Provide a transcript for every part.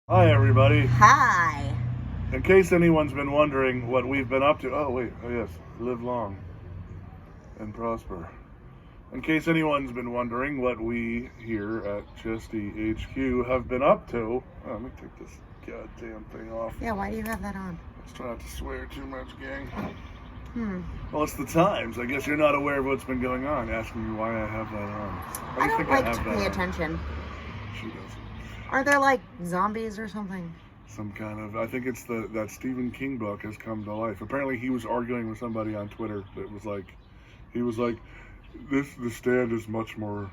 Hi, everybody. Hi. In case anyone's been wondering what we've been up to, oh yes, live long and prosper. In case anyone's been wondering what we here at Chesty HQ have been up to, let me take this goddamn thing off. Yeah, why do you have that on? Let's try not to swear too much, gang. Well, it's the Times. I guess you're not aware of what's been going on, asking me why I have that on. I don't like to pay attention. She doesn't. Are there like zombies or something? Some kind of, I think it's that Stephen King book has come to life. Apparently he was arguing with somebody on Twitter that was like, the Stand is much more,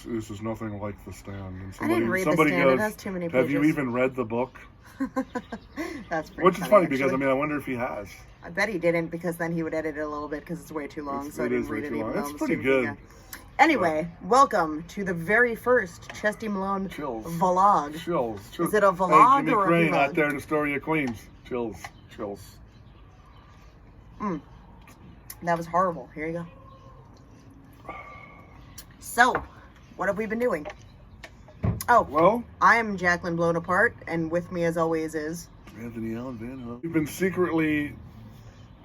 this is nothing like The Stand. And I didn't read The Stand, it has too many pages. Have you even read the book? That's pretty Which is funny actually. because, I wonder if he has. I bet he didn't, because then he would edit it a little bit because it's way too long, so I didn't read it even though it's pretty good. Anyway, welcome to the very first Chesty Malone V-LOG. Chills. Is it a vlog Jimmy or Crane a vlog? out there in Astoria, Queens. Chills. That was horrible. Here you go. So, what have we been doing? Oh, well, I am Jaqueline Blownaparte, and with me as always is Anthony Allen Van Hook. We've been secretly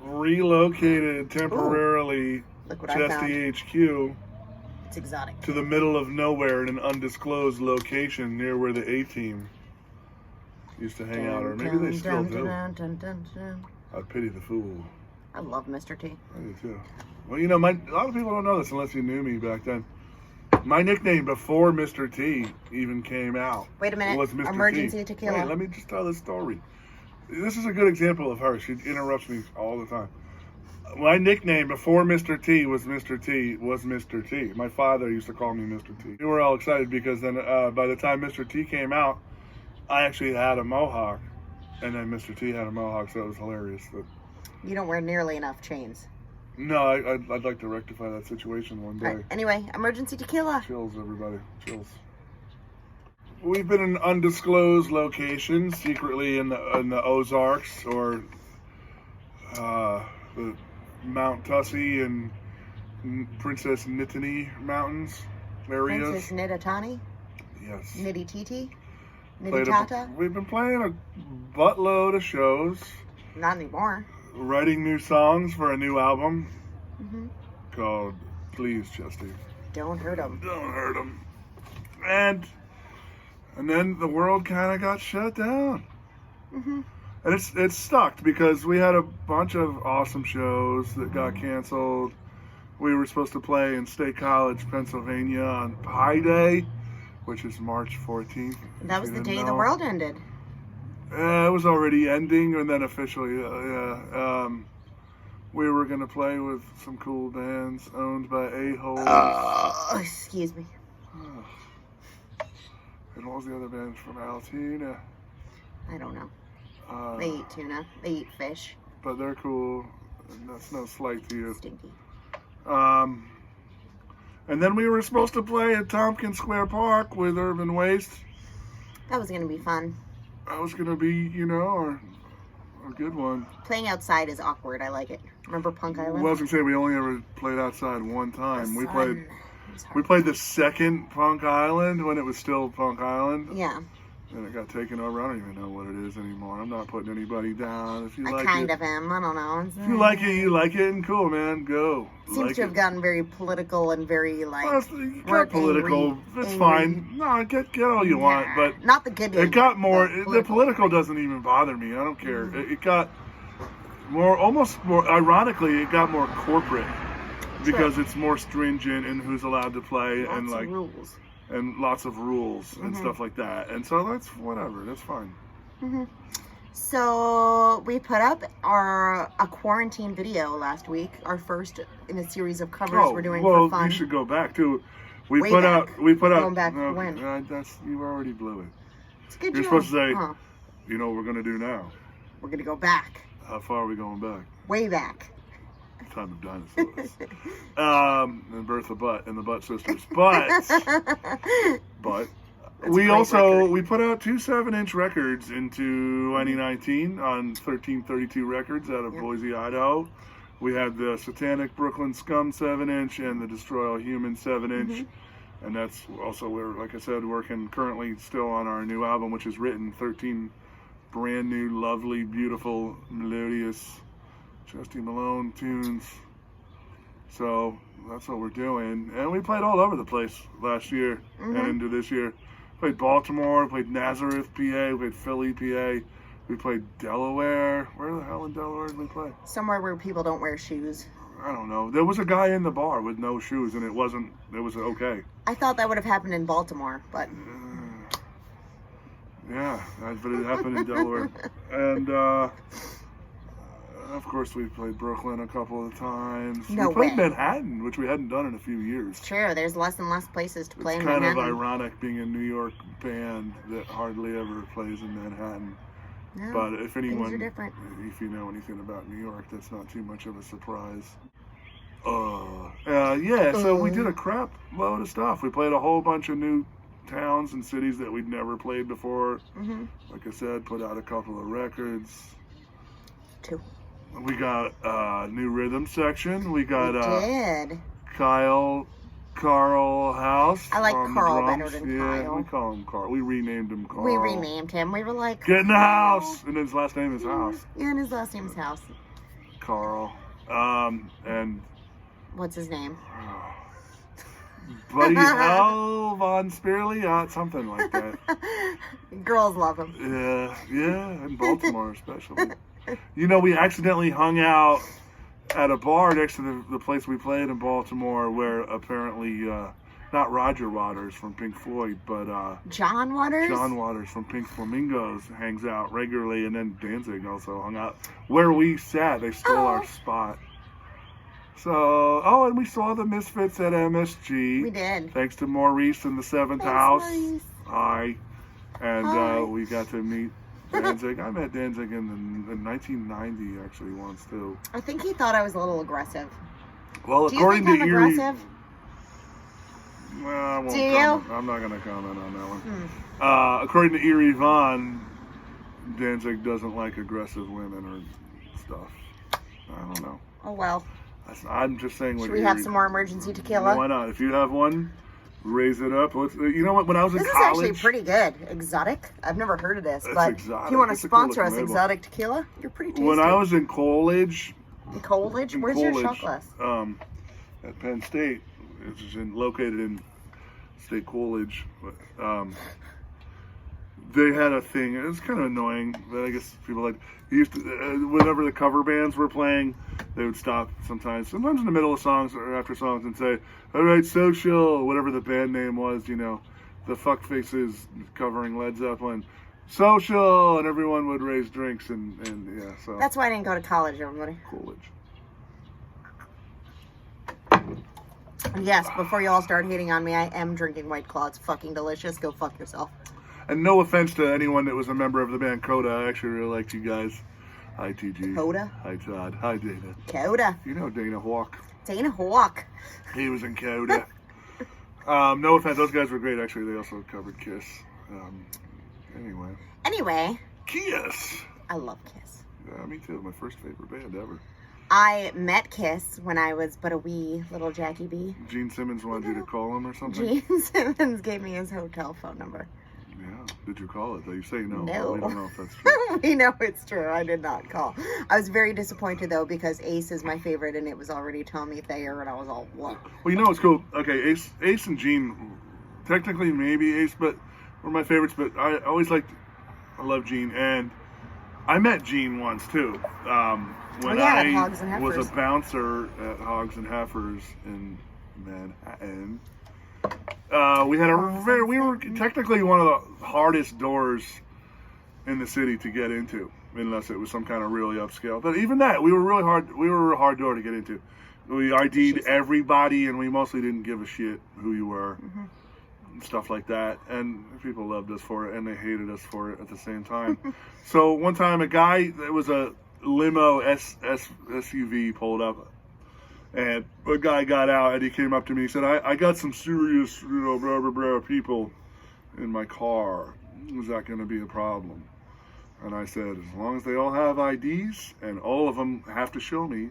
relocated temporarily Chesty HQ. It's exotic. To the middle of nowhere in an undisclosed location near where the A-Team used to hang out, or maybe they still do. I pity the fool. I love Mr. T. I do too. Well, a lot of people don't know this unless you knew me back then. My nickname before Mr. T even came out. Wait a minute. Was Mr. Emergency T. Tequila. Wait, let me just tell this story. This is a good example of her. She interrupts me all the time. My nickname before Mr. T was Mr. T. My father used to call me Mr. T. We were all excited because then by the time Mr. T came out, I actually had a mohawk. And then Mr. T had a mohawk, so it was hilarious. But you don't wear nearly enough chains. No, I'd like to rectify that situation one day. Right. Anyway, emergency tequila. Chills, everybody. Chills. We've been in undisclosed locations, secretly in the Ozarks or the Mount Tussey and Princess Nittany Mountains areas. Princess Nittany? Yes. Nitty Titi? Nitty Tata? We've been playing a buttload of shows. Not anymore. Writing new songs for a new album called Please, Chesty. Don't hurt them. Don't hurt them. And then the world kind of got shut down. And it's stuck because we had a bunch of awesome shows that got canceled. We were supposed to play in State College, Pennsylvania on Pi Day, which is March 14th. That was the day the world ended. It was already ending, and then officially, we were going to play with some cool bands owned by A-holes. Excuse me. And what was the other band from Altoona? I don't know. They eat tuna. They eat fish. But they're cool. And that's no slight to you. Stinky. And then we were supposed to play at Tompkins Square Park with Urban Waste. That was going to be fun. That was going to be, a good one. Playing outside is awkward. I like it. Remember Punk Island? Well, I was going to say, we only ever played outside one time. We played the second Punk Island when it was still Punk Island. Yeah. And it got taken over. I don't even know what it is anymore. I'm not putting anybody down. If you like it. I kind of am. I don't know. If you like it, you like it, and cool, man. Go. Seems to have gotten very political and very, got political. It's fine. No, get all you want, but not the good. It got more. The political doesn't even bother me. I don't care. It got almost more. Ironically, it got more corporate because it's more stringent in who's allowed to play and rules. And lots of rules and stuff like that. And so that's whatever. That's fine. So we put up a quarantine video last week, our first in a series of covers we're doing for fun. Well, you should go back too. We put out. Going back when? You already blew it. It's good. You're supposed to say, you know what we're gonna do now? We're gonna go back. How far are we going back? Way back. Time of dinosaurs. And Birth of Butt and the Butt Sisters. But we put out 2 7-inch records into 2019 on 1332 Records out of Boise, Idaho. We had the Satanic Brooklyn Scum 7-inch and the Destroy All Human 7-inch. And that's also we're, like I said, working currently still on our new album, which is written 13 brand new, lovely, beautiful, melodious Chesty Malone tunes. So that's what we're doing. And we played all over the place last year and into this year. Played Baltimore, played Nazareth, PA, we played Philly, PA. We played Delaware. Where the hell in Delaware did we play? Somewhere where people don't wear shoes. I don't know. There was a guy in the bar with no shoes, and it was okay. I thought that would have happened in Baltimore, but... Yeah, but it happened in Delaware. And, of course, we played Brooklyn a couple of times. No we played way. Manhattan, which we hadn't done in a few years. It's true. There's less and less places to play in It's Manhattan. kind of ironic being a New York band that hardly ever plays in Manhattan. No, but if anyone, things are different. if you know anything about New York, that's not too much of a surprise. So we did a crap load of stuff. We played a whole bunch of new towns and cities that we'd never played before. Like I said, put out a couple of records. 2. We got a new rhythm section. We got did. Carl House. I like on Carl the drums. better than Yeah, Kyle. we call him Carl. We renamed him Carl. We renamed him. We were like... Get in the house! And his last name is House. Yeah, and his last name's House. Carl. And... What's his name? Buddy Hal von Spirley, something like that. Girls love him. Yeah, in Baltimore especially. You know, we accidentally hung out at a bar next to the place we played in Baltimore where apparently, not Roger Waters from Pink Floyd, but John Waters? John Waters from Pink Flamingos hangs out regularly, and then Danzig also hung out. Where we sat, they stole our spot. So, and we saw the Misfits at MSG. We did. Thanks to Maurice in the 7th House. Maurice. Hi. And Hi. We got to meet Danzig. I met Danzig in 1990 actually once too. I think he thought I was a little aggressive. Well, Do you according think to I'm Erie, aggressive? well, I won't Do you? comment. I'm not going to comment on that one. According to Erie Vaughn, Danzig doesn't like aggressive women or stuff. I don't know. Oh, well. I'm just saying. Should we have some more emergency tequila? Why not? If you have one, raise it up. You know what? When I was in This is college, actually pretty good. Exotic. I've never heard of this, but exotic. if you want to It's a cool sponsor us, looking label. Exotic Tequila, you're pretty tasty. when I was in college, Coolidge? Where's your shot glass? At Penn State, which is located in State Coolidge. They had a thing. It was kind of annoying, but I guess people like. Used to, whenever the cover bands were playing, they would stop sometimes in the middle of songs or after songs, and say, "All right, Social," whatever the band name was. You know, the Fuckfaces covering Led Zeppelin, Social, and everyone would raise drinks and yeah. So That's why I didn't go to college, everybody. Coolidge. Yes, before you all start hating on me, I am drinking White Claw. It's fucking delicious. Go fuck yourself. And no offense to anyone that was a member of the band Coda. I actually really liked you guys. Hi, TG. Coda? Hi, Todd. Hi, Dana. Coda. You know Dana Hawk. Dana Hawk. He was in Coda. No offense. Those guys were great, actually. They also covered Kiss. Anyway. Kiss! I love Kiss. Yeah, me too. My first favorite band ever. I met Kiss when I was but a wee little Jackie B. Gene Simmons wanted you to call him or something? Gene Simmons gave me his hotel phone number. Yeah. Did you call it? You say no. No. We don't know if that's true. We know it's true. I did not call. I was very disappointed, though, because Ace is my favorite, and it was already Tommy Thayer, and I was all, what? Well, you know what's cool? Okay, Ace and Gene, technically maybe Ace, but were my favorites, but I love Gene, and I met Gene once, too. When at Hogs and was Heifers. a bouncer at Hogs and Heifers in Manhattan. We were technically one of the hardest doors in the city to get into, unless it was some kind of really upscale. But even that, we were a hard door to get into. We ID'd everybody, and we mostly didn't give a shit who you were, and stuff like that. And people loved us for it, and they hated us for it at the same time. So one time, there was a limo SUV pulled up. And a guy got out, and he came up to me. He said, I got some serious, blah, blah, blah, people in my car. Is that going to be a problem? And I said, as long as they all have IDs, and all of them have to show me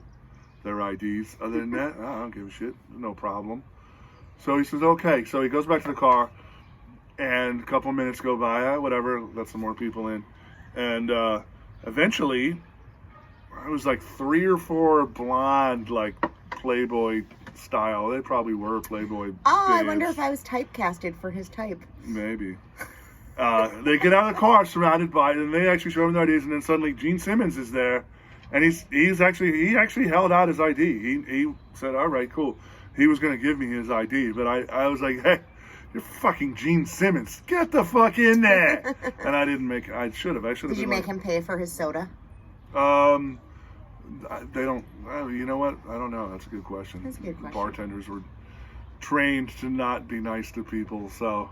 their IDs. Other than that, I don't give a shit. No problem. So he says, okay. So he goes back to the car, and a couple minutes go by, whatever, let some more people in. And eventually, it was like 3 or 4 blonde, like Playboy style. They probably were Playboy babes. I wonder if I was typecasted for his type. Maybe. They get out of the car, surrounded by it, and they actually show him their IDs, and then suddenly Gene Simmons is there, and he actually held out his ID. He said, all right, cool. He was going to give me his ID, but I was like, hey, you're fucking Gene Simmons. Get the fuck in there. And I didn't make, I should have. Did you make him pay for his soda? They don't, you know what? I don't know. That's a good question. That's a good question. Bartenders were trained to not be nice to people, so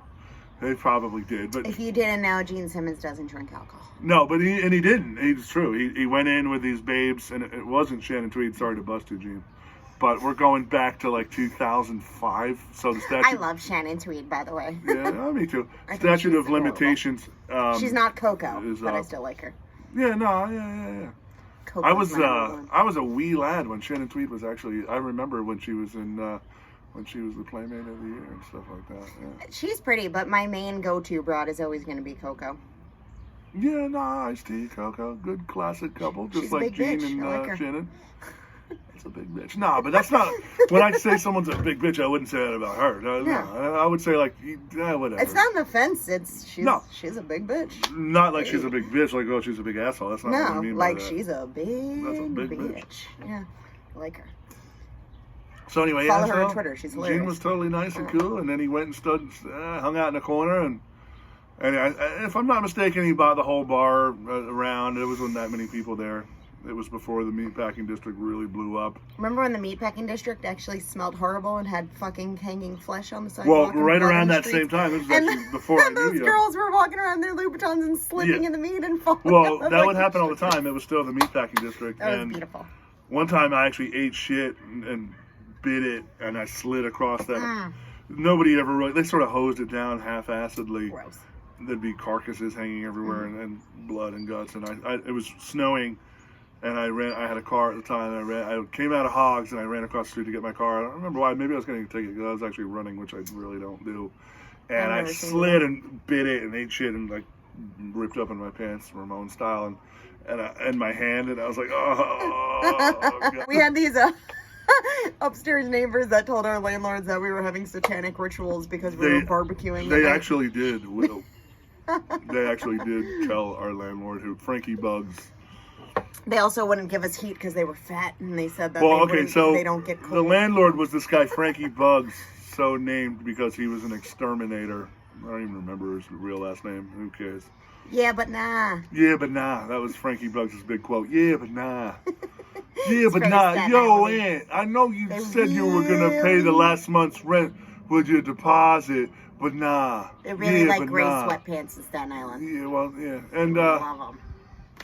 they probably did. But if you didn't know, Gene Simmons doesn't drink alcohol. No, but he didn't. It's true. He went in with these babes, and it wasn't Shannon Tweed. Sorry to bust you, Gene. But we're going back to like 2005. So the statute. I love Shannon Tweed, by the way. Yeah, me too. Statute of limitations. She's not Coco, but I still like her. Yeah, no, yeah. I was a wee lad when Shannon Tweed was actually. I remember when she was in. When she was the Playmate of the Year and stuff like that. Yeah. She's pretty, but my main go-to broad is always going to be Coco. Yeah, no, Ice-T, Coco, good classic couple, just like Gene and Shannon. That's a big bitch. No, but that's not. When I say someone's a big bitch, I wouldn't say that about her. No. I would say like, whatever. It's not an offense. She's a big bitch. Not like she's a big bitch. Like, oh, she's a big asshole. That's not what I mean by that. She's a big bitch. Yeah, I like her. So anyway, follow her on Twitter. She's hilarious. Gene was totally nice and cool, and then he went and stood, hung out in the corner, and if I'm not mistaken, he bought the whole bar around. There wasn't that many people there. It was before the Meatpacking District really blew up. Remember when the Meatpacking District actually smelled horrible and had fucking hanging flesh on the sidewalk? Well, right around that same time. This was actually before I knew you. And those girls were walking around their Louboutins and slipping in the meat and falling. Well, that would happen all the time. It was still the Meatpacking District. That was beautiful. One time I actually ate shit and bit it, and I slid across that. Nobody ever really. They sort of hosed it down half-assedly. Gross. There'd be carcasses hanging everywhere and blood and guts. And it was snowing, and I had a car at the time. And I came out of Hogs, and I ran across the street to get my car. I don't remember why. Maybe I was getting a ticket because I was actually running, which I really don't do. And I slid and bit it and ate shit and like ripped up in my pants, Ramon style, and my hand, and I was like, oh. God. We had these. Upstairs neighbors that told our landlords that we were having satanic rituals because we were barbecuing. They actually did, Will. They actually did tell our landlord, Frankie Bugs. They also wouldn't give us heat because they were fat, and they said that they don't get cold. The landlord was this guy, Frankie Bugs, so named because he was an exterminator. I don't even remember his real last name. Who cares? Yeah, but nah. Yeah, but nah. That was Frankie Bugs' big quote. Yeah, but nah. Yeah, but nah. Yo, Aunt, I know you said you were going to pay the last month's rent with your deposit, but nah. They really like gray sweatpants in Staten Island. Yeah, well, yeah. And love them.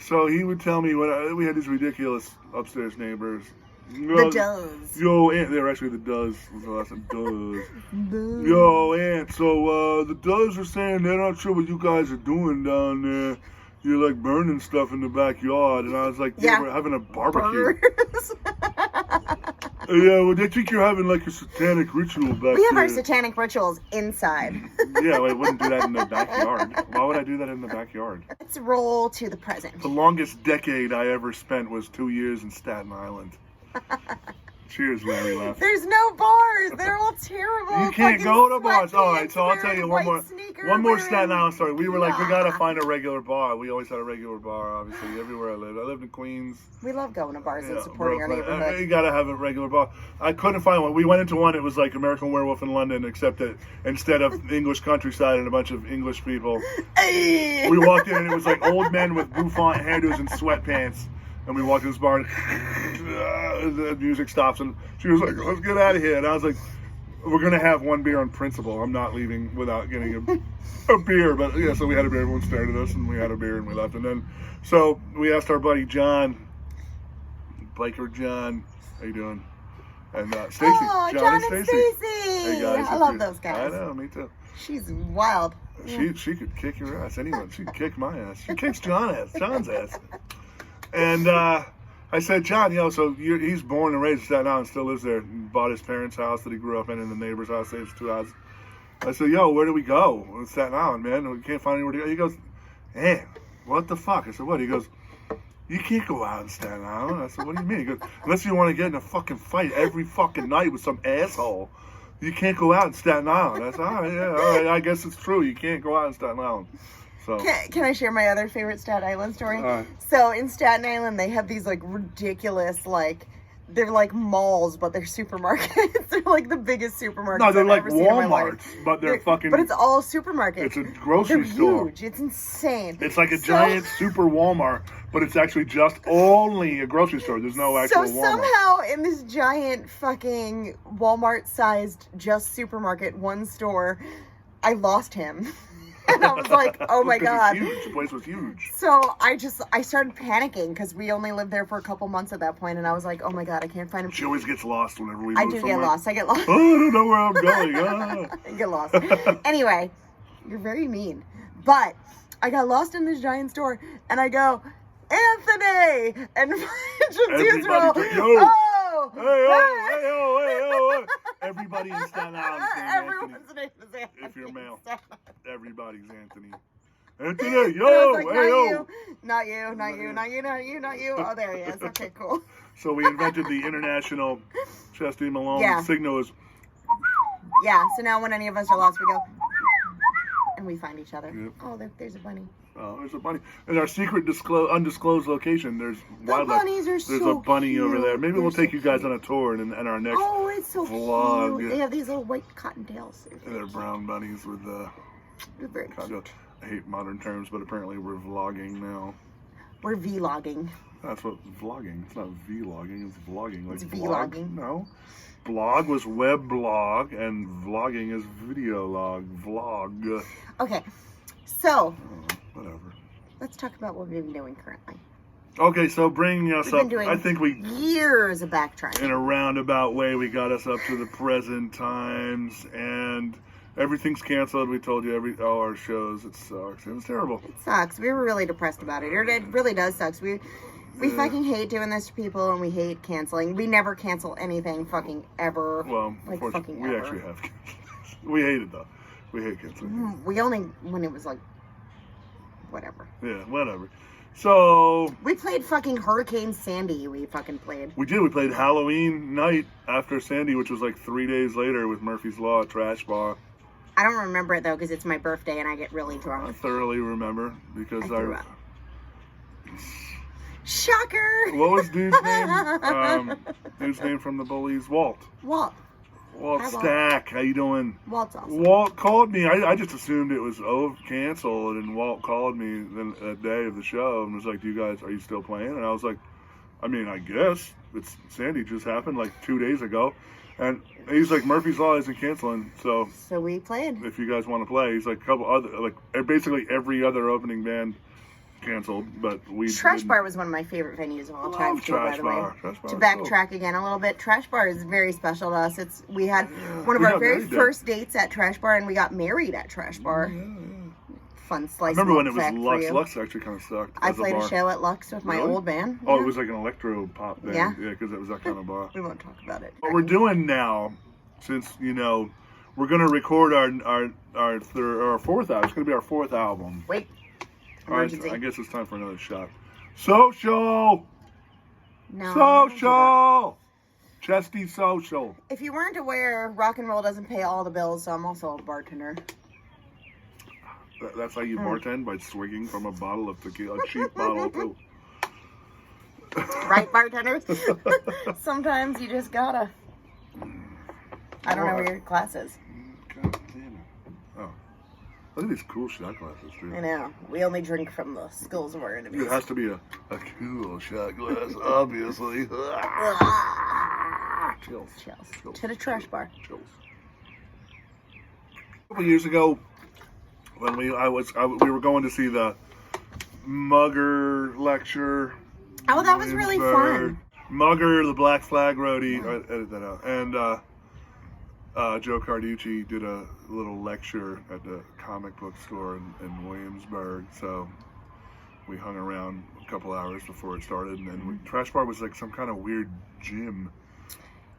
So he would tell me we had these ridiculous upstairs neighbors. The Does. Yo, Aunt, they were actually the Does. Was the last name, Does. Yo, Aunt, so the Does are saying they're not sure what you guys are doing down there. You're like burning stuff in the backyard. And I was like, yeah, we're having a barbecue. Yeah, well, they think you're having like a satanic ritual back there. We have our satanic rituals inside. Yeah, well, I wouldn't do that in the backyard. Why would I do that in the backyard? Let's roll to the present. The longest decade I ever spent was 2 years in Staten Island. Cheers, Larry laughed. There's no bars. They're all terrible. You can't go to bars. All right, so I'll tell you one more Staten Island story. We were like, we got to find a regular bar. We always had a regular bar, obviously, everywhere I lived. I lived in Queens. We love going to bars and supporting our neighborhood. You got to have a regular bar. I couldn't find one. We went into one. It was like American Werewolf in London, except that instead of English countryside and a bunch of English people, we walked in and it was like old men with bouffant hairdos and sweatpants. And we walked in this bar, and the music stops, and she was like, let's get out of here. And I was like, we're going to have one beer on principle. I'm not leaving without getting a beer. But yeah, so we had a beer. Everyone stared at us, and we had a beer, and we left. And then, so we asked our buddy John, Biker John, how you doing? And Stacy. Oh, John and Stacy. Hey guys. I love those guys. I know, me too. She's wild. She could kick your ass. Anyone. She could kick my ass. She kicks John's ass. And I said, John, so he's born and raised in Staten Island, still lives there. Bought his parents' house that he grew up in the neighbor's house. Saves 2 houses. I said, where do we go? In Staten Island, man. We can't find anywhere to go. He goes, man, what the fuck? I said, what? He goes, you can't go out in Staten Island. I said, what do you mean? He goes, unless you want to get in a fucking fight every fucking night with some asshole, you can't go out in Staten Island. I said, all right, I guess it's true. You can't go out in Staten Island. So. Can I share my other favorite Staten Island story? So in Staten Island, they have these like ridiculous, like, they're like malls, but they're supermarkets. They're like the biggest supermarkets. No, they're I've like ever seen in my Walmarts, life. but they're fucking. But it's all supermarkets. It's a grocery store. Huge. It's insane. It's like a giant super Walmart, but it's actually just only a grocery store. There's no actual Walmart. So somehow in this giant fucking Walmart-sized just supermarket, one store, I lost him. And I was like, oh my God. It's huge. The place was huge. So I started panicking because we only lived there for a couple months at that point, and I was like, oh my God, I can't find him. She always gets lost whenever we move I do somewhere. get lost. I get lost. Oh, I don't know where I'm going. I get lost. Anyway, you're very mean. But I got lost in this giant store, and I go, Anthony! And dudes were all, oh! Hey. Everybody in Staten Island is named Everyone's name is Anthony. If you're male, everybody's Anthony. Anthony, Not you. Oh, there he is. Okay, cool. So we invented the international Chesty Malone signal. Yeah, so now when any of us are lost, we go, and we find each other. Yep. Oh, there's a bunny. Oh, there's a bunny. In our secret undisclosed location, there's wildlife. Bunnies are there's so a bunny cute. over there. Maybe They're we'll take so you guys cute. on a tour in our next it's so vlog. cute. They have these little white cottontails. And they're brown bunnies with They're very cute. I hate modern terms, but apparently we're vlogging now. We're vlogging. That's what vlogging. It's not vlogging. It's vlogging. Like It's vlog. vlogging. No. Blog was web blog, and vlogging is video log. Vlog. Okay, so Whatever. let's talk about what we've been doing currently. Okay, so bringing us up, I think years of backtracking. In a roundabout way, we got us up to the present times, and everything's canceled. We told you all our shows. It sucks. It was terrible. It sucks. We were really depressed about it. It really does suck. We fucking hate doing this to people, and we hate canceling. We never cancel anything fucking ever. Well, like fucking we ever. actually have canceled. We hate it though. We hate canceling. We only when it was like whatever. Yeah, whatever. So we played fucking Hurricane Sandy. We fucking played. We did. We played Halloween night after Sandy, which was like 3 days later with Murphy's Law at Trash Bar. I don't remember it though because it's my birthday and I get really drunk. I thoroughly remember because I threw up. Shocker! What was dude's name? Dude's name from the Bullies? Walt. Walt Stack. How you doing? Walt's awesome. Walt called me. I just assumed it was canceled, and Walt called me that day of the show and was like, are you still playing? And I was like, I mean, I guess. Sandy just happened like 2 days ago. And he's like, Murphy's Law isn't canceling, so we played. If you guys want to play, he's like, basically every other opening band canceled, but Trash Bar was one of my favorite venues of all time. Trash Bar. To backtrack again a little bit, Trash Bar is very special to us. We had one of our very first dates at Trash Bar, and we got married at Trash Bar. Fun slice. I remember when it was Lux. Lux actually kind of sucked. I played a show at Lux with my old band. Oh, it was like an electro pop band. Yeah, because it was that kind of bar. We won't talk about it. What we're doing now, since we're gonna record our fourth album. It's gonna be our fourth album. Wait. All right, I guess it's time for another shot. Social! No. Social! Chesty Social. If you weren't aware, rock and roll doesn't pay all the bills, so I'm also a bartender. That's how you bartend? By swigging from a bottle of tequila, a cheap bottle, too. Right, bartenders? Sometimes you just gotta. I don't know where your class is. God damn it. Oh. Look at these cool shot glasses, dude. I know. We only drink from the schools of our enemies. It has to be a cool shot glass, obviously. Chills. To the Trash Bar. Chills. A couple years ago, when we were going to see the Mugger lecture. Oh, that was really fun. Mugger, the Black Flag roadie, edit that out, and Joe Carducci did a little lecture at the comic book store in Williamsburg. So we hung around a couple hours before it started, and then Trash Bar was like some kind of weird gym.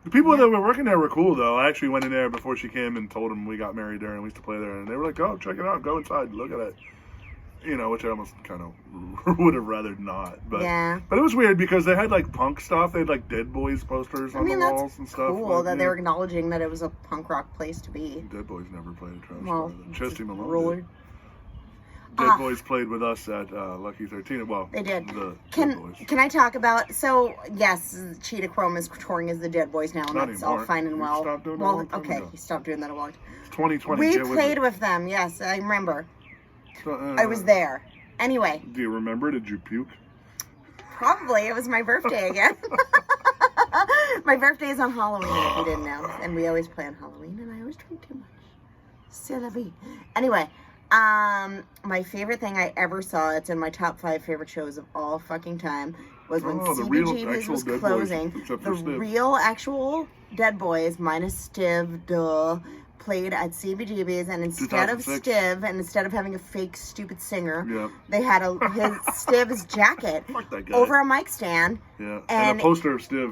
The people that were working there were cool, though. I actually went in there before she came and told them we got married there and we used to play there, and they were like, "Oh, check it out, go inside, look at it." You know, which I almost kind of would have rather not. But but it was weird because they had like punk stuff. They had like Dead Boys posters on the walls and stuff. Cool that they were acknowledging that it was a punk rock place to be. Dead Boys never played a Trash Bar. Chesty Malone roller. Dead Boys played with us at Lucky 13. Well, they did. Can I talk about? So yes, Cheetah Chrome is touring as the Dead Boys now, and not that's anymore. all fine and well. Stopped doing He stopped doing that a long time. 2020. We played with them. Yes, I remember. I was there. Anyway. Do you remember? Did you puke? Probably. It was my birthday again. My birthday is on Halloween, if you didn't know. And we always play on Halloween, and I always drink too much. C'est la vie. Anyway, my favorite thing I ever saw, it's in my top 5 favorite shows of all fucking time, was when CBGB's was closing. The real actual Dead Boys, minus Stiv, played at CBGB's, and instead of Stiv, and instead of having a fake stupid singer, they had Stiv's jacket over a mic stand, and a poster of Stiv,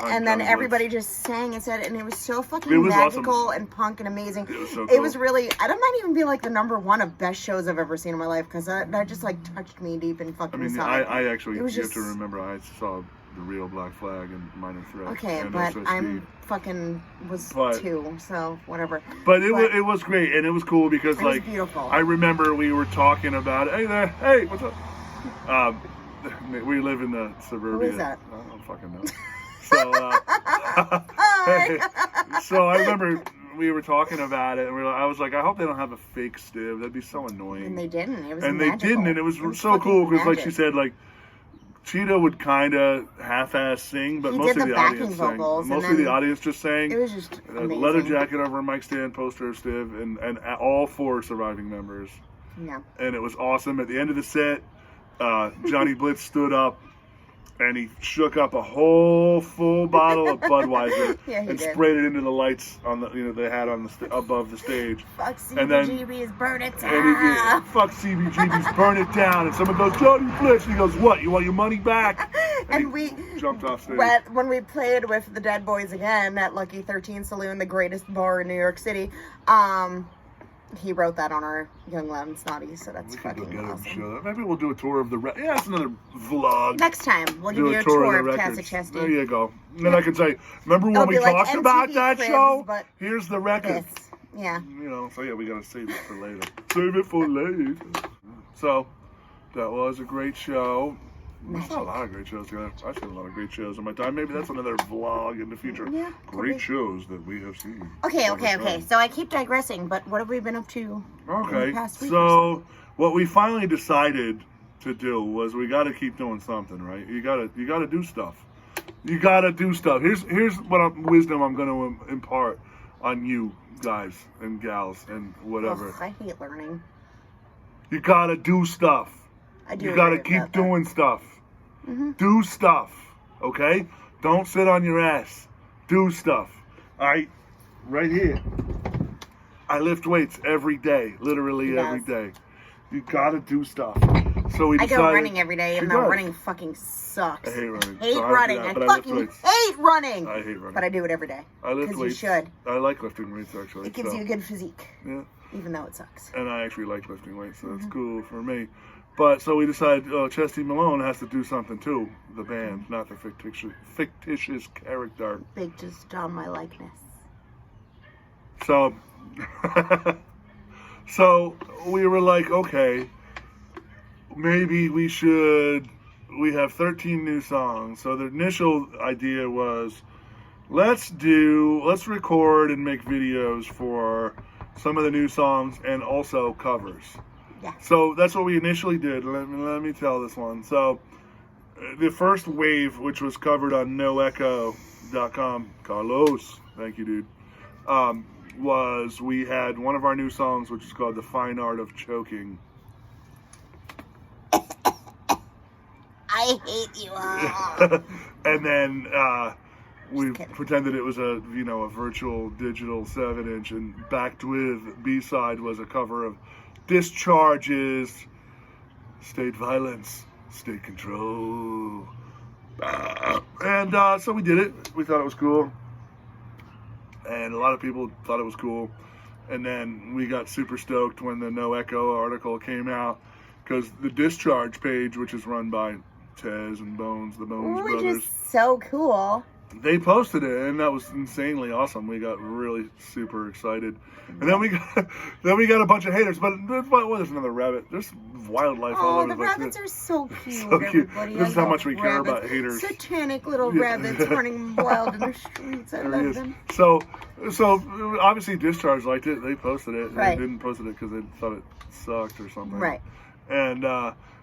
and then everybody just sang and said, and it was so fucking magical and punk and amazing. It was so cool. It was really, that might even be like the #1 of best shows I've ever seen in my life, because that just like touched me deep in fucking inside. I actually, you have to remember, I saw the real Black Flag and Minor Threat. Okay, but I'm fucking was 2, so whatever. But it was great, and it was cool because like beautiful. I remember we were talking about, hey there, hey, what's up? We live in the suburbia. Who is that? I don't fucking know. So so I remember we were talking about it, and I was like, I hope they don't have a fake Stiv. That'd be so annoying. And they didn't. It was magical. They didn't, and it was so cool because like she said, like Cheetah would kind of half-ass sing, but most of the audience sang. Mostly the audience just sang. It was just amazing. Leather jacket over a mic stand, poster of Stiv, and all 4 surviving members. Yeah. And it was awesome. At the end of the set, Johnny Blitz stood up and he shook up a whole full bottle of Budweiser and sprayed it into the lights on the they had on the above the stage. Fuck CBGB's, burn it down. And fuck CBGB's, burn it down. And someone goes, Johnny Blitz. And he goes, what? You want your money back? And we jumped off stage. When we played with the Dead Boys again at Lucky 13 Saloon, the greatest bar in New York City, he wrote that on our Young, Loud, and Snotty, so that's fucking awesome. Maybe we'll do a tour of the that's another vlog. Next time, we'll give you a tour of Casa Chesty. There you go. And then I can say, remember when we talked about that show? Here's the record. Yeah. You know, so we gotta save it for later. Save it for later. So, that was a great show. I saw a lot of great shows. I've seen a lot of great shows in my time. Maybe that's another vlog in the future. Yeah, great shows that we have seen. Okay. So I keep digressing, but what have we been up to in the past week? So what we finally decided to do was we got to keep doing something, right? You got to do stuff. You got to do stuff. Here's what wisdom I'm going to impart on you guys and gals and whatever. I hate learning. You got to do stuff. You gotta keep doing stuff. Do stuff, okay? Don't sit on your ass. Do stuff. Right here. I lift weights every day, literally every day. You gotta do stuff. So we decided, I go running every day, and running fucking sucks. I hate running. I fucking hate running. I hate running. But I do it every day. I lift weights. You should. I like lifting weights, actually. It gives you a good physique. Yeah. Even though it sucks. And I actually like lifting weights, so that's cool for me. But so we decided Chesty Malone has to do something too. The band, not the fictitious character. Big just on my likeness. So, so we were like, okay, maybe we have 13 new songs. So the initial idea was, let's record and make videos for some of the new songs and also covers. Yeah. So that's what we initially did. Let me tell this one. So the first wave, which was covered on noecho.com, Carlos, thank you, dude, was we had one of our new songs, which is called The Fine Art of Choking. I hate you all. And then we pretended it was a virtual digital 7-inch, and backed with B-side was a cover of Discharge's state violence, state control. And so we did it. We thought it was cool. And a lot of people thought it was cool. And then we got super stoked when the No Echo article came out, because the Discharge page, which is run by Tez and Bones, the Bones Which brothers, is so cool. they posted it, and that was insanely awesome. We got really super excited. And then we got a bunch of haters, but there's another rabbit. There's wildlife all over the the place. rabbits are so cute, So cute. everybody. This is how much we care about rabbits. haters. Satanic little rabbits running wild in the streets. I love them. So obviously Discharge liked it. They posted it. Right. They didn't post it because they thought it sucked or something. Right. And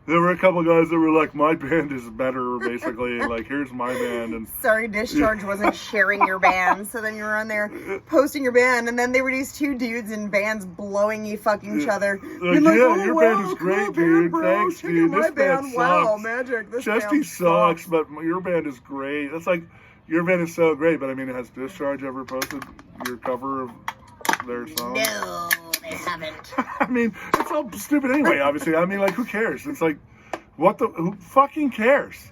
there were a couple guys that were like, my band is better, basically. Like, here's my band. And sorry, Discharge wasn't sharing your band. So then you were on there posting your band, and then they were these two dudes in bands blowing each other. Like, your band is great, dude. Thanks, dude. This band sucks. Wow, magic. This Chesty band sucks, but your band is great. That's like, your band is so great, but I mean, has Discharge ever posted your cover of their song? No, they haven't. I mean, it's all stupid anyway, obviously. I mean, like, who cares? It's like, who fucking cares?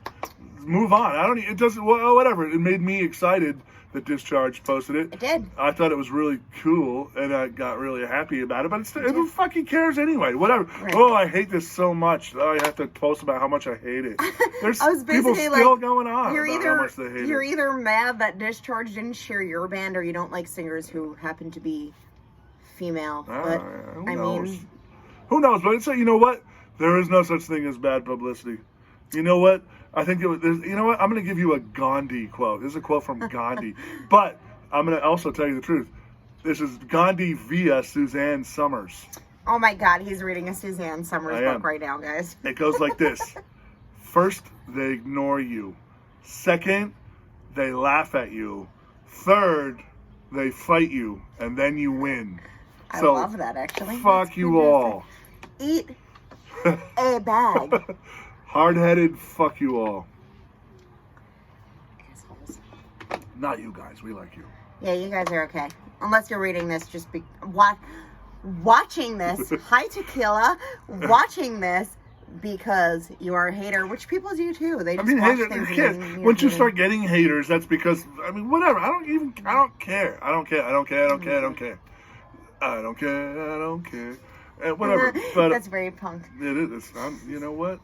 Move on. It doesn't, well, whatever. It made me excited that Discharge posted it. It did. I thought it was really cool, and I got really happy about it, but who fucking cares anyway? Whatever. Right. Oh, I hate this so much. Oh, I have to post about how much I hate it. There's people still going on about how much they hate it. You're either mad that Discharge didn't share your band, or you don't like singers who happen to be female. But, I mean, who knows? But it's, you know what? There is no such thing as bad publicity. You know what? I think you know what? I'm going to give you a Gandhi quote. This is a quote from Gandhi. But I'm going to also tell you the truth. This is Gandhi via Suzanne Summers. Oh my God, he's reading a Suzanne Summers book right now, guys. It goes like this. First, they ignore you. Second, they laugh at you. Third, they fight you. And then you win. I love that, actually. Fuck you all. Eat a bag. Hard-headed, fuck you all. Assholes. Not you guys. We like you. Yeah, you guys are okay. Unless you're reading this, just watching this. Hi, Tequila. Watching this because you are a hater, which people do too. They just watch things. Once you start getting haters, that's because, I mean, whatever. I don't care. I don't care. Whatever. But that's very punk. It is. You know what?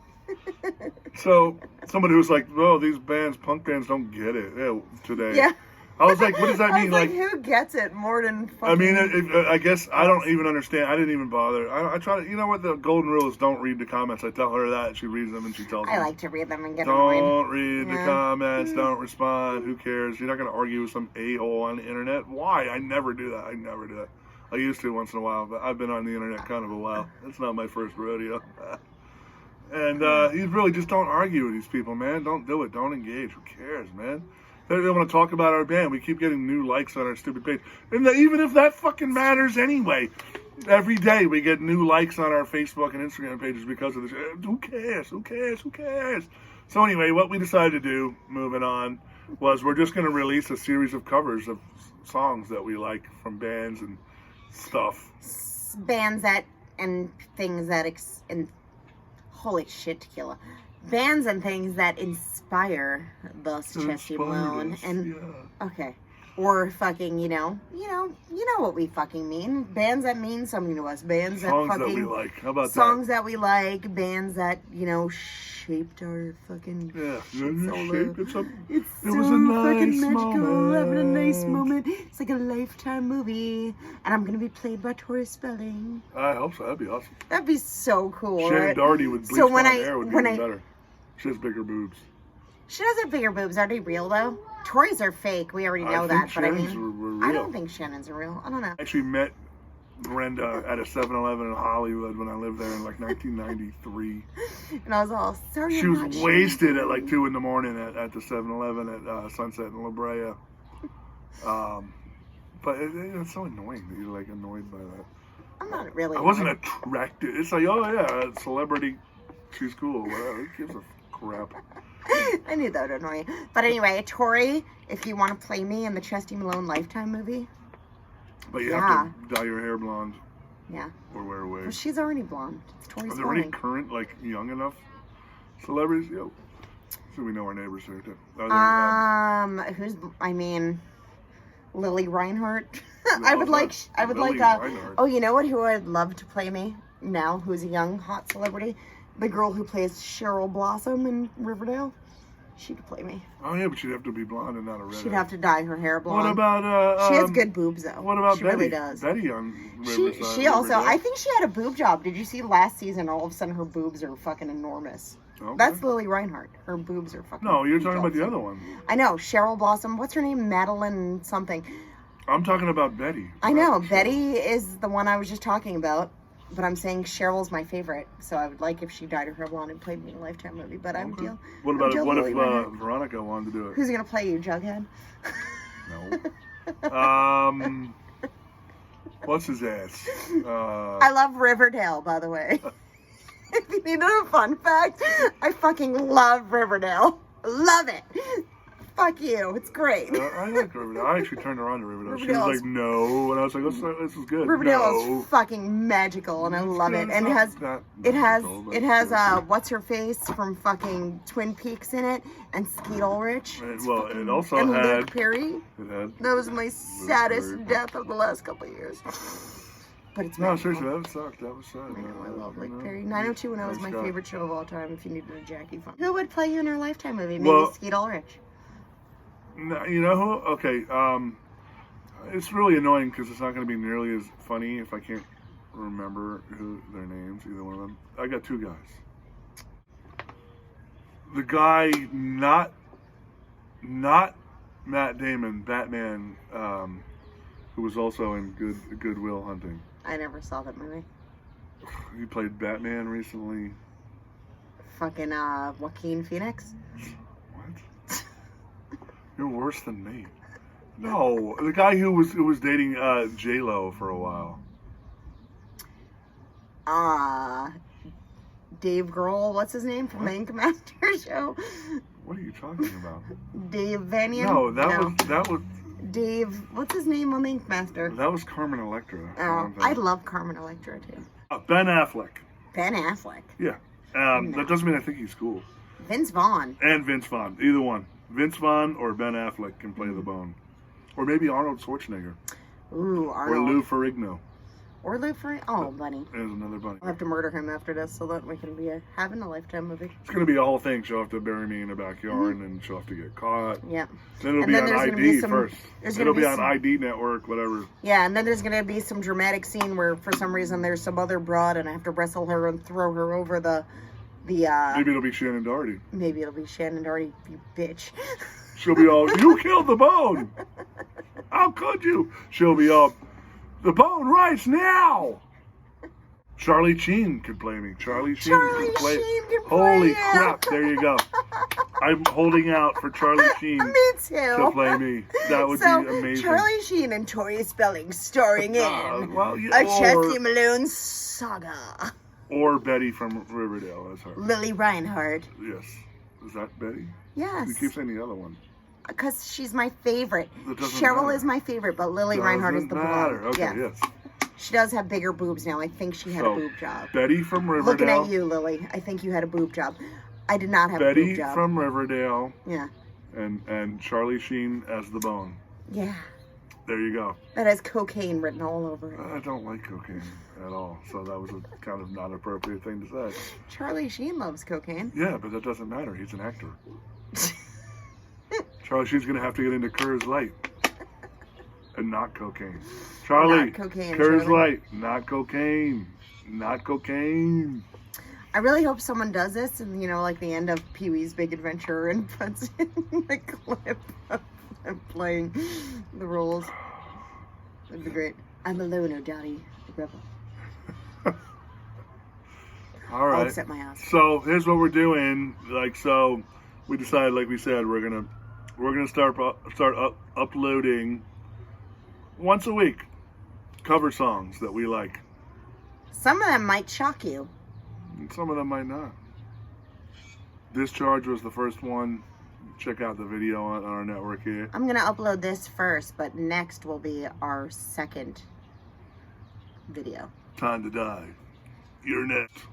So somebody was like, "Oh, these punk bands don't get it today." Yeah. I was like, "What does that mean?" Like, who gets it more than? Fucking I mean, I guess I don't even understand. I didn't even bother. I try to. You know what? The golden rule is don't read the comments. I tell her that, she reads them, and she tells me. I like to read them and get annoyed. Don't read the comments. Don't respond. Who cares? You're not going to argue with some a-hole on the internet. Why? I never do that. I used to once in a while, but I've been on the internet kind of a while. It's not my first rodeo. And you really just don't argue with these people, man. Don't do it. Don't engage. Who cares, man? They want to talk about our band. We keep getting new likes on our stupid page. And even if that fucking matters anyway, every day we get new likes on our Facebook and Instagram pages because of this. Who cares? So anyway, what we decided to do, moving on, was we're just going to release a series of covers of songs that we like from bands and stuff. Bands that, and things that, holy shit, Tequila. Bands and things that inspire thus Chesty Malone. And okay. Or fucking, you know what we fucking mean. Bands that mean something to us. Bands that songs fucking that we like. How about songs that we like. Bands that, shaped our fucking shaped it. It was a nice fucking magical, moment. having a nice moment. It's like a Lifetime movie. And I'm gonna be played by Tori Spelling. I hope so. That'd be awesome. That'd be so cool. Shannon Doherty with bleach blonde hair would be even better. She has bigger boobs. She does have bigger boobs. Are they real though? Tori's are fake. We already know that. But Shannon's were real. I don't think Shannon's are real. I don't know. I actually met Brenda at a 7-Eleven in Hollywood when I lived there in like 1993. And I was all, sorry, she was wasted at like 2 in the morning at the 7-Eleven at Sunset in La Brea. But it's so annoying that you're like annoyed by that. I'm not really. I wasn't attracted. It's like, oh yeah, celebrity, she's cool. Whatever. Who gives a crap? I knew that would annoy you. But anyway, Tori, if you want to play me in the Chesty Malone Lifetime movie. But you have to dye your hair blonde. Yeah. Or wear a wig. Well, she's already blonde. It's Tori Are there any Spelling. current, like, young enough celebrities? Yo. So we know our neighbors here, too. Lily Reinhardt. No, I would like, Lily Reinhardt. oh, you know what? Who I'd love to play me now, who's a young, hot celebrity? The girl who plays Cheryl Blossom in Riverdale. She could play me. Oh, yeah, but she'd have to be blonde and not a redhead. She'd have to dye her hair blonde. What about, she has good boobs, though. What about she Betty? Really does. Betty on Riverside. She also, Riverdale. I think she had a boob job. Did you see last season? All of a sudden, her boobs are fucking enormous. Okay. That's Lily Reinhardt. Her boobs are fucking. No, you're talking about the awesome. other one. I know, Cheryl Blossom. What's her name? Madeline something. I'm talking about Betty. I know, Betty is the one I was just talking about. But I'm saying Cheryl's my favorite, so I would like if she dyed her hair blonde and played me in a Lifetime movie. But I'm deal. What about deal what if Lily Reinhardt. Veronica wanted to do it? Who's gonna play you, Jughead? No. What's his ass? I love Riverdale, by the way. If you need a fun fact, I fucking love Riverdale. Love it. Fuck you. It's great. I like Riverdale. I actually turned her on to Riverdale. She was Riverdale's- like, no. And I was like, this is good. Riverdale No. is fucking magical, and I love it. And it has what's her face from fucking Twin Peaks in it, and Skeet Ulrich. Well, it also and had. Luke Perry. It had. That was my saddest Perry. death of the last couple of years. But it's No, magical. seriously, that sucked. That was sad. I know, I love Luke Perry. 90210 was my Scott. favorite show of all time. If you needed a Jackie fun, who would play you in her Lifetime movie? Maybe Well- Skeet Ulrich. No, you know who? Okay, it's really annoying because it's not going to be nearly as funny if I can't remember who their names, either one of them. I got two guys. The guy, not Matt Damon, Batman, who was also in Good Will Hunting. I never saw that movie. He played Batman recently. Fucking Joaquin Phoenix. What? You're worse than me. No, the guy who was dating J-Lo for a while. Dave Grohl, what's his name from the Ink Master show? What are you talking about? Dave Vanian? No, that was Dave, what's his name on the Ink Master? that was Carmen Electra. Oh, I love Carmen Electra too. Ben Affleck. Ben Affleck. Yeah. No. That doesn't mean I think he's cool. Vince Vaughn. And Vince Vaughn. Either one. Vince Vaughn or Ben Affleck can play the bone. Or maybe Arnold Schwarzenegger. Ooh, Or Arnold. Lou Ferrigno. Or Lou Ferrigno. Oh, buddy. There's another bunny. I'll have to murder him after this so that we can be having a Lifetime movie. It's going to be a whole thing. She'll have to bury me in the backyard and she'll have to get caught. Yeah. Then it'll And be then on there's gonna ID be some- first. there's gonna It'll be be on some- ID network, whatever. Yeah, and then there's going to be some dramatic scene where for some reason there's some other broad and I have to wrestle her and throw her over the Maybe it'll be Shannon Doherty. maybe it'll be Shannon Doherty, you bitch. She'll be all, you killed the bone. How could you? She'll be all, the bone rights now. Charlie Sheen could play me. Charlie Sheen could play. Holy you. crap! There you go. I'm holding out for Charlie Sheen Me too. to play me. That would So, be amazing. Charlie Sheen and Tori Spelling starring in Well, yeah, a Chesty Malone saga. or Betty from Riverdale as her. Lily Reinhardt. Yes. Is that Betty? Yes. You keep saying the other one. Because she's my favorite. That doesn't Cheryl matter. is my favorite, but Lily Reinhardt is the Doesn't matter. blonde. Okay, Yeah. yes. She does have bigger boobs now. I think she had So, a boob job. Betty from Riverdale. Looking at you, Lily. I think you had a boob job. I did not have a Betty boob job. from Riverdale Yeah. and Charlie Sheen as the bone. Yeah. There you go. That has cocaine written all over it. I don't like cocaine at all, so that was a kind of not appropriate thing to say. Charlie Sheen loves cocaine. Yeah, but that doesn't matter. He's an actor. Charlie Sheen's gonna have to get into Coors Light and not cocaine. Charlie, Not cocaine, Coors Charlie. Light, not cocaine, not cocaine. I really hope someone does this and, like the end of Pee-wee's Big Adventure and puts in the clip of them playing the roles. That'd be great. I'm a loner, Daddy. The rebel. All I'll right. accept my ass. So here's what we're doing. So we decided, like we said, we're gonna start uploading once a week cover songs that we like. Some of them might shock you. And some of them might not. Discharge was the first one. Check out the video on our network here. I'm going to upload this first, but next will be our second video. Time to die. You're next.